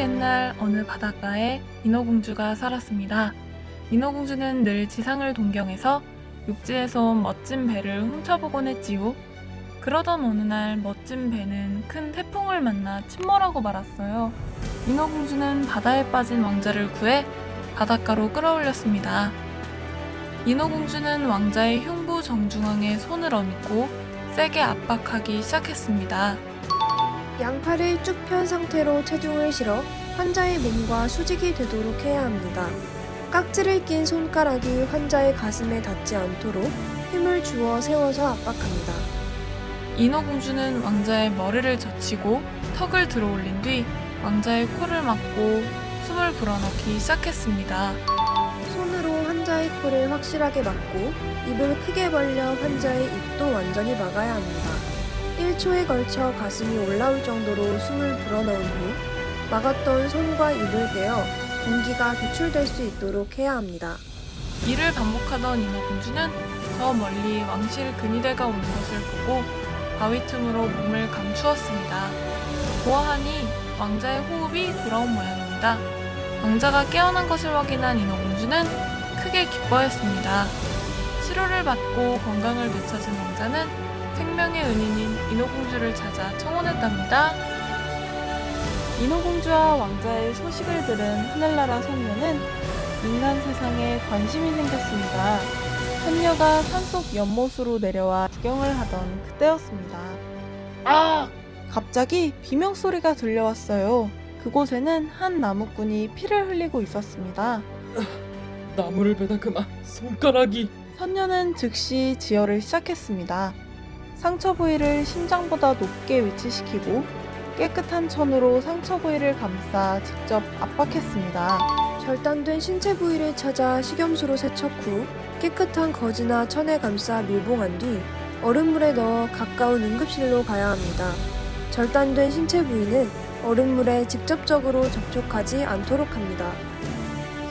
옛날 어느 바닷가에 인어공주가 살았습니다. 인어공주는 늘 지상을 동경해서 육지에서 온 멋진 배를 훔쳐보곤 했지요. 그러던 어느 날 멋진 배는 큰 태풍을 만나 침몰하고 말았어요. 인어공주는 바다에 빠진 왕자를 구해 바닷가로 끌어올렸습니다. 인어공주는 왕자의 흉부 정중앙에 손을 얹고 세게 압박하기 시작했습니다. 양팔을 쭉 편 상태로 체중을 실어 환자의 몸과 수직이 되도록 해야 합니다. 깍지를 낀 손가락이 환자의 가슴에 닿지 않도록 힘을 주어 세워서 압박합니다. 인어공주는 왕자의 머리를 젖히고 턱을 들어올린 뒤 왕자의 코를 막고 숨을 불어넣기 시작했습니다. 손으로 환자의 코를 확실하게 막고 입을 크게 벌려 환자의 입도 완전히 막아야 합니다. 1초에 걸쳐 가슴이 올라올 정도로 숨을 불어넣은 후 막았던 손과 입을 떼어 공기가 배출될 수 있도록 해야 합니다. 이를 반복하던 인어공주는 저 멀리 왕실 근위대가 오는 것을 보고 바위 틈으로 몸을 감추었습니다. 보아하니 왕자의 호흡이 돌아온 모양입니다. 왕자가 깨어난 것을 확인한 인어공주는 크게 기뻐했습니다. 치료를 받고 건강을 되찾은 왕자는 생명의 은인인 인어공주를 찾아 청혼했답니다. 인어공주와 왕자의 소식을 들은 하늘나라 선녀는 인간 세상에 관심이 생겼습니다. 선녀가 산속 연못으로 내려와 구경을 하던 그때였습니다. 갑자기 비명소리가 들려왔어요. 그곳에는 한 나무꾼이 피를 흘리고 있었습니다. 나무를 베다 그만 손가락이. 선녀는 즉시 지혈을 시작했습니다. 상처 부위를 심장보다 높게 위치시키고 깨끗한 천으로 상처 부위를 감싸 직접 압박했습니다. 절단된 신체 부위를 찾아 식염수로 세척 후 깨끗한 거즈나 천에 감싸 밀봉한 뒤 얼음물에 넣어 가까운 응급실로 가야 합니다. 절단된 신체 부위는 얼음물에 직접적으로 접촉하지 않도록 합니다.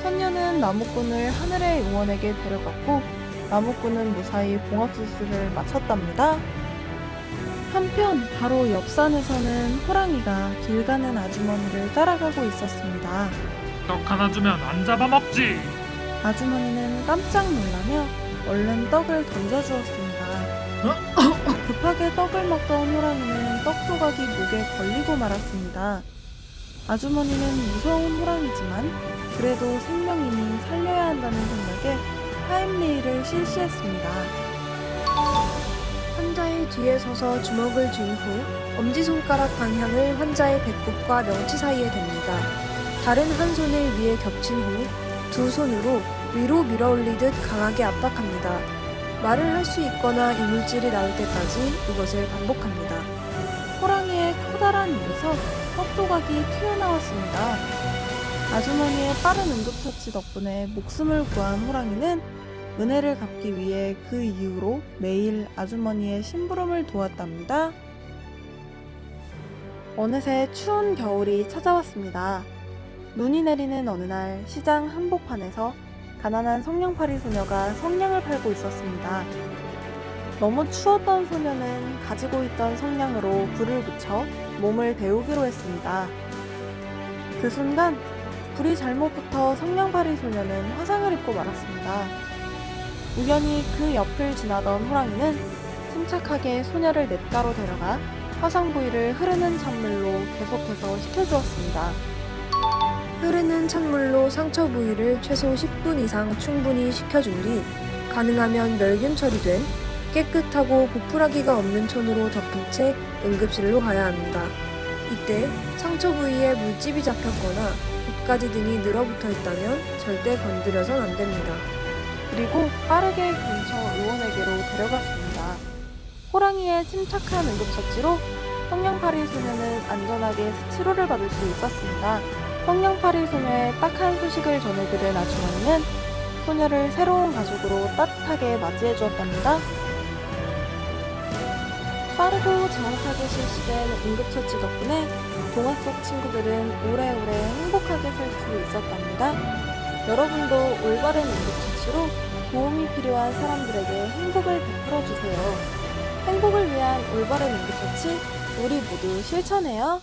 선녀는 나무꾼을 하늘의 의원에게 데려갔고 나무꾼은 무사히 봉합수술을 마쳤답니다. 한편 바로 옆 산에서는 호랑이가 길 가는 아주머니를 따라가고 있었습니다. 떡 하나 주면 안 잡아먹지. 아주머니는 깜짝 놀라며 얼른 떡을 던져주었습니다. 급하게 떡을 먹던 호랑이는 떡 조각이 목에 걸리고 말았습니다. 아주머니는 무서운 호랑이지만 그래도 생명이니 살려야 한다는 생각에 타임레이를 실시했습니다. 환자의 뒤에 서서 주먹을 쥔 후 엄지손가락 방향을 환자의 배꼽과 명치 사이에 댑니다. 다른 한 손을 위에 겹친 후 두 손으로 위로 밀어올리듯 강하게 압박합니다. 말을 할 수 있거나 이물질이 나올 때까지 이것을 반복합니다. 호랑이의 커다란 입에서 떡 조각이 튀어나왔습니다. 아주머니의 빠른 응급처치 덕분에 목숨을 구한 호랑이는 은혜를 갚기 위해 그 이후로 매일 아주머니의 심부름을 도왔답니다. 어느새 추운 겨울이 찾아왔습니다. 눈이 내리는 어느 날 시장 한복판에서 가난한 성냥팔이 소녀가 성냥을 팔고 있었습니다. 너무 추웠던 소녀는 가지고 있던 성냥으로 불을 붙여 몸을 데우기로 했습니다. 그 순간 불이 잘못 붙어 성냥팔이 소녀는 화상을 입고 말았습니다. 우연히 그 옆을 지나던 호랑이는 침착하게 소녀를 냇가로 데려가 화상 부위를 흐르는 찬물로 계속해서 식혀주었습니다. 흐르는 찬물로 상처 부위를 최소 10분 이상 충분히 식혀준 뒤 가능하면 멸균 처리된 깨끗하고 보풀하기가 없는 천으로 덮은 채 응급실로 가야 합니다. 이때 상처 부위에 물집이 잡혔거나 붓가지 등이 늘어붙어 있다면 절대 건드려선 안 됩니다. 그리고 빠르게 근처 의원에게로 데려갔습니다. 호랑이의 침착한 응급처치로 성냥팔이 소녀는 안전하게 치료를 받을 수 있었습니다. 성냥팔이 소녀의 딱한 소식을 전해들은 아주머니는 소녀를 새로운 가족으로 따뜻하게 맞이해 주었답니다. 빠르고 정확하게 실시된 응급처치 덕분에 동화 속 친구들은 오래오래 행복하게 살 수 있었답니다. 여러분도 올바른 응급처치로 도움이 필요한 사람들에게 행복을 베풀어 주세요. 행복을 위한 올바른 응급처치, 우리 모두 실천해요.